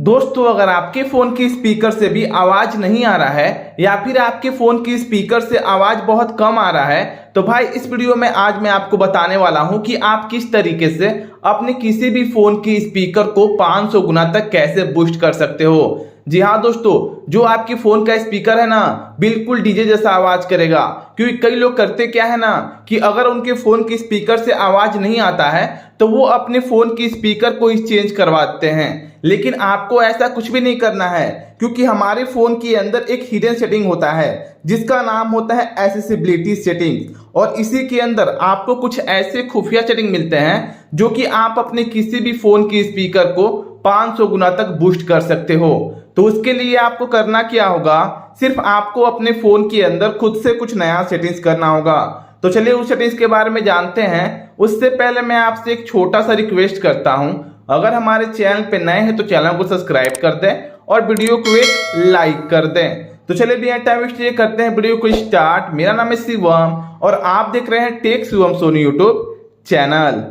दोस्तों अगर आपके फोन की स्पीकर से भी आवाज नहीं आ रहा है या फिर आपके फोन की स्पीकर से आवाज बहुत कम आ रहा है तो भाई इस वीडियो में आज मैं आपको बताने वाला हूं कि आप किस तरीके से अपने किसी भी फोन की स्पीकर को 500 गुना तक कैसे बूस्ट कर सकते हो। जी हाँ दोस्तों, जो आपके फोन का स्पीकर है ना बिल्कुल डीजे जैसा आवाज करेगा। क्योंकि कई लोग करते क्या है ना कि अगर उनके फोन की स्पीकर से आवाज नहीं आता है तो वो अपने फोन की स्पीकर को ही चेंज करवाते हैं। लेकिन आपको ऐसा कुछ भी नहीं करना है, क्योंकि हमारे फोन के अंदर एक हिडन सेटिंग होता है जिसका नाम होता है एक्सेसिबिलिटी सेटिंग, और इसी के अंदर आपको कुछ ऐसे खुफिया सेटिंग मिलते हैं जो कि आप अपने किसी भी फोन की स्पीकर को 500 गुना तक बूस्ट कर सकते हो। तो उसके लिए आपको करना क्या होगा, सिर्फ आपको अपने फोन के अंदर खुद से कुछ नया सेटिंग्स करना होगा। तो चलिए उस सेटिंग्स के बारे में जानते हैं। उससे पहले मैं आपसे एक छोटा सा रिक्वेस्ट करता हूं, अगर हमारे चैनल पे नए हैं तो चैनल को सब्सक्राइब कर दें और वीडियो को एक लाइक कर दें। तो चलिए बिना टाइम वेस्ट करते हैं वीडियो को स्टार्ट। मेरा नाम है शिवम और आप देख रहे हैं Tech Shivam Soni YouTube channel.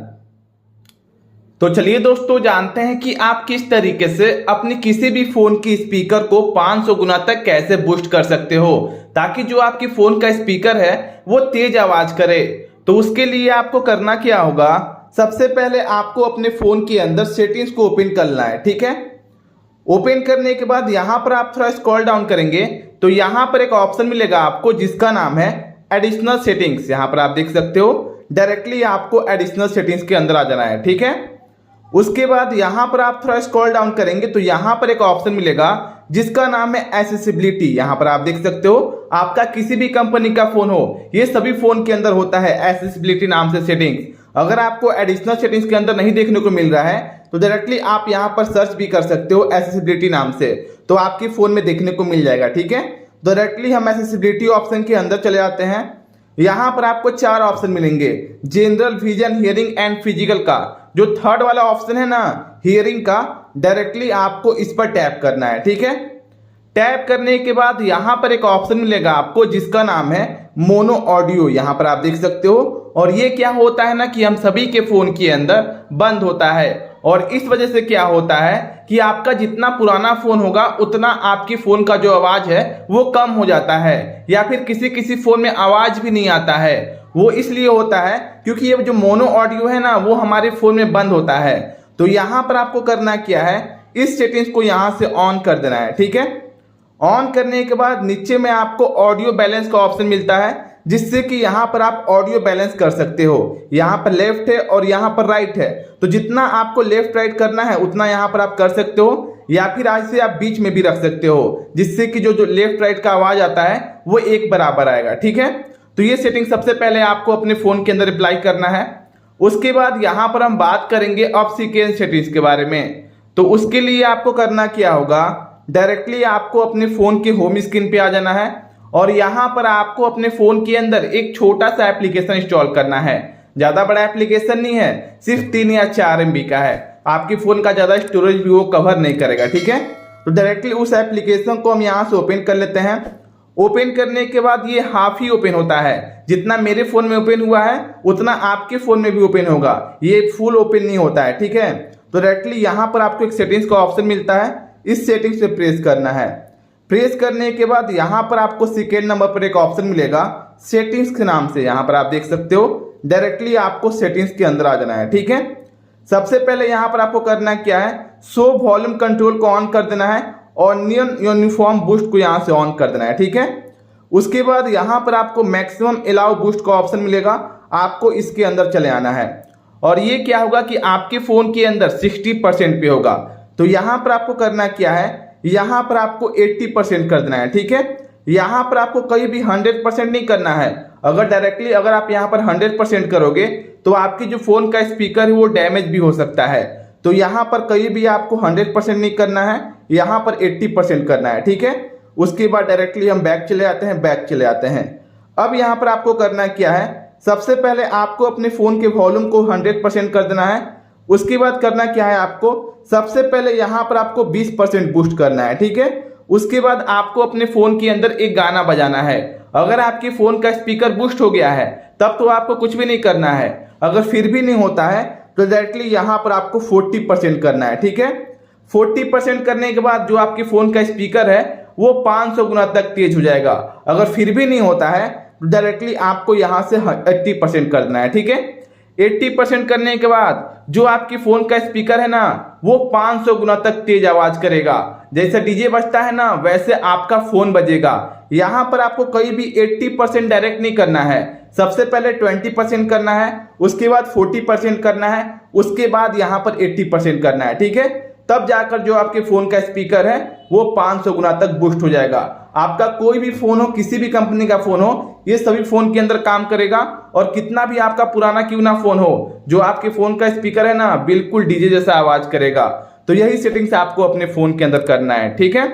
तो चलिए दोस्तों जानते हैं कि आप किस तरीके से अपने किसी भी फोन की स्पीकर को 500 गुना तक कैसे बूस्ट कर सकते हो ताकि जो आपकी फोन का स्पीकर है वो तेज आवाज करे। तो उसके लिए आपको करना क्या होगा, सबसे पहले आपको अपने फोन के अंदर सेटिंग्स को ओपन करना है। ठीक है, ओपन करने के बाद यहां पर आप थोड़ा स्क्रॉल डाउन करेंगे तो यहां पर एक ऑप्शन मिलेगा आपको जिसका नाम है एडिशनल सेटिंग्स। यहां पर आप देख सकते हो डायरेक्टली आपको एडिशनल सेटिंग्स के अंदर आ जाना है। ठीक है, उसके बाद यहां पर आप थोड़ा स्क्रॉल डाउन करेंगे तो यहां पर एक ऑप्शन मिलेगा जिसका नाम है एक्सेसिबिलिटी। यहां पर आप देख सकते हो आपका किसी भी कंपनी का फोन हो, ये सभी फोन के अंदर होता है एक्सेसिबिलिटी नाम से सेटिंग्स। अगर आपको एडिशनल सेटिंग्स के अंदर नहीं देखने को मिल रहा है तो डायरेक्टली आप यहां पर सर्च भी कर सकते हो एक्सेसिबिलिटी नाम से, तो आपके फोन में देखने को मिल जाएगा। ठीक है, डायरेक्टली हम एक्सेसिबिलिटी ऑप्शन के अंदर चले जाते हैं। यहां पर आपको 4 ऑप्शन मिलेंगे, general, vision, hearing and physical का। जो थर्ड वाला ऑप्शन है ना हियरिंग का, डायरेक्टली आपको इस पर टैप करना है। ठीक है, टैप करने के बाद यहां पर एक ऑप्शन मिलेगा आपको जिसका नाम है मोनो ऑडियो। यहां पर आप देख सकते हो, और ये क्या होता है ना कि हम सभी के फोन के अंदर बंद होता है, और इस वजह से क्या होता है कि आपका जितना पुराना फोन होगा उतना आपके फोन का जो आवाज है वो कम हो जाता है, या फिर किसी किसी फोन में आवाज भी नहीं आता है। वो इसलिए होता है क्योंकि ये जो मोनो ऑडियो है ना वो हमारे फोन में बंद होता है। तो यहां पर आपको करना क्या है, इस सेटिंग्स को यहां से ऑन कर देना है। ठीक है, ऑन करने के बाद नीचे में आपको ऑडियो बैलेंस का ऑप्शन मिलता है जिससे कि यहां पर आप ऑडियो बैलेंस कर सकते हो। यहां पर लेफ्ट है और यहां पर राइट है, तो जितना आपको लेफ्ट राइट करना है उतना यहां पर आप कर सकते हो, या फिर आज से आप बीच में भी रख सकते हो जिससे कि जो लेफ्ट राइट का आवाज आता है वो एक बराबर आएगा। ठीक है, तो ये सेटिंग सबसे पहले आपको अपने फोन के अंदर अप्लाई करना है। उसके बाद यहां पर हम बात करेंगे ऑफ सीक्वेंस सेटिंग्स के बारे में। तो उसके लिए आपको करना क्या होगा, डायरेक्टली आपको अपने फोन के होम स्क्रीन पे आ जाना है और यहां पर आपको अपने फोन के अंदर एक छोटा सा एप्लीकेशन इंस्टॉल करना है। ज्यादा बड़ा एप्लीकेशन नहीं है, सिर्फ 3 या 4 MB का है। आपके फोन का ज्यादा स्टोरेज भी वो कवर नहीं करेगा। ठीक है, तो डायरेक्टली उस एप्लीकेशन को हम यहां से ओपन कर लेते हैं। ओपन करने के बाद ये हाफ ही ओपन होता है, जितना मेरे फोन में ओपन हुआ है उतना आपके फोन में भी ओपन होगा, ये फुल ओपन नहीं होता है। ठीक है, तो डायरेक्टली यहां पर आपको एक सेटिंग्स का ऑप्शन मिलता है, इस सेटिंग्स पे प्रेस करना है। प्रेस करने के बाद यहां पर आपको सेकेंड नंबर पर एक ऑप्शन मिलेगा सेटिंग्स के नाम से। यहां पर आप देख सकते हो डायरेक्टली आपको सेटिंग्स के अंदर आ जाना है। ठीक है, सबसे पहले यहां पर आपको करना क्या है, शो वॉल्यूम कंट्रोल को ऑन कर देना है और नियन यूनिफॉर्म बूस्ट को यहां से ऑन कर देना है। ठीक है, उसके बाद यहां पर आपको मैक्सिमम अलाउ बूस्ट का ऑप्शन मिलेगा, आपको इसके अंदर चले आना है। और ये क्या होगा कि आपके फोन के अंदर 60% पे होगा, तो यहां पर आपको करना क्या है, यहां पर आपको 80% कर देना है। ठीक है, यहां पर आपको कहीं भी 100% नहीं करना है। अगर आप यहां पर 100% करोगे तो आपकी जो फोन का स्पीकर है वो डैमेज भी हो सकता है। तो यहां पर कहीं भी आपको 100% नहीं करना है, यहां पर 80% करना है। ठीक है, उसके बाद डायरेक्टली हम बैक चले आते हैं। अब यहां पर आपको करना क्या है, सबसे पहले आपको अपने फोन के वॉल्यूम को 100% कर देना है। उसके बाद करना क्या है, आपको सबसे पहले यहां पर आपको 20% बूस्ट करना है। ठीक है, उसके बाद आपको अपने फोन के अंदर एक गाना बजाना है। अगर आपके फोन का स्पीकर बूस्ट हो गया है तब तो आपको कुछ भी नहीं करना है, अगर फिर भी नहीं होता है तो डायरेक्टली यहां पर आपको 40% करना है। ठीक है, 40% करने के बाद जो आपके फोन का स्पीकर है वो 500 गुना तक तेज हो जाएगा। अगर फिर भी नहीं होता है तो डायरेक्टली आपको यहां से 80% करना है, ठीक है। 80% करने के बाद जो आपकी फोन का स्पीकर है ना वो 500 गुना तक तेज आवाज करेगा। जैसे डीजे बजता है ना वैसे आपका फोन बजेगा। यहां पर आपको कहीं भी 80% डायरेक्ट नहीं करना है। सबसे पहले 20% करना है, उसके बाद 40% करना है, उसके बाद यहां पर 80% करना है, ठीक है। तब जाकर जो आपके फोन का स्पीकर है वो 500 गुना तक बूस्ट हो जाएगा। आपका कोई भी फोन हो, किसी भी कंपनी का फोन हो, ये सभी फोन के अंदर काम करेगा। और कितना भी आपका पुराना क्यों ना फोन हो, जो आपके फोन का स्पीकर है ना बिल्कुल डीजे जैसा आवाज करेगा। तो यही सेटिंग्स आपको अपने फोन के अंदर करना है, ठीक है।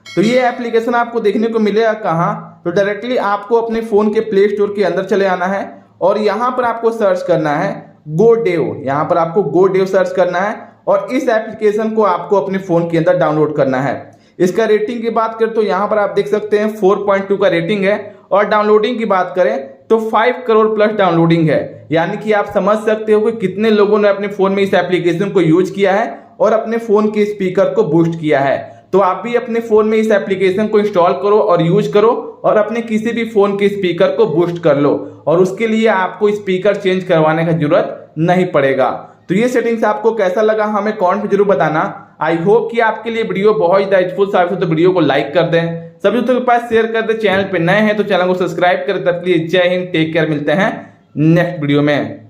तो ये एप्लीकेशन आपको देखने को मिलेगा कहाँ, तो डायरेक्टली आपको अपने फोन के प्ले स्टोर के अंदर चले आना है और यहाँ पर आपको सर्च करना है गोडेव। यहाँ पर आपको गोडेव सर्च करना है और इस एप्लीकेशन को आपको अपने फोन के अंदर डाउनलोड करना है। इसका रेटिंग की बात करें तो यहाँ पर आप देख सकते हैं 4.2 का रेटिंग है और डाउनलोडिंग की बात करें तो 5 करोड़ प्लस डाउनलोडिंग है। यानी कि आप समझ सकते हो कि कितने लोगों ने अपने फोन में इस एप्लीकेशन को यूज किया है और अपने फोन के स्पीकर को बूस्ट किया है। तो आप भी अपने फोन में इस एप्लीकेशन को इंस्टॉल करो और यूज करो और अपने किसी भी फोन के स्पीकर को बूस्ट कर लो और उसके लिए आपको स्पीकर चेंज करवाने की जरूरत नहीं पड़ेगा। तो ये सेटिंग्स आपको कैसा लगा हमें कमेंट में जरूर बताना। आई होप कि आपके लिए वीडियो बहुत ज़्यादा यूजफुल साबित हो, तो वीडियो को लाइक कर दें, सभी दोस्तों के पास शेयर कर दें। चैनल पे नए हैं तो चैनल को सब्सक्राइब करें। तब के लिए जय हिंद, टेक केयर, मिलते हैं नेक्स्ट वीडियो में।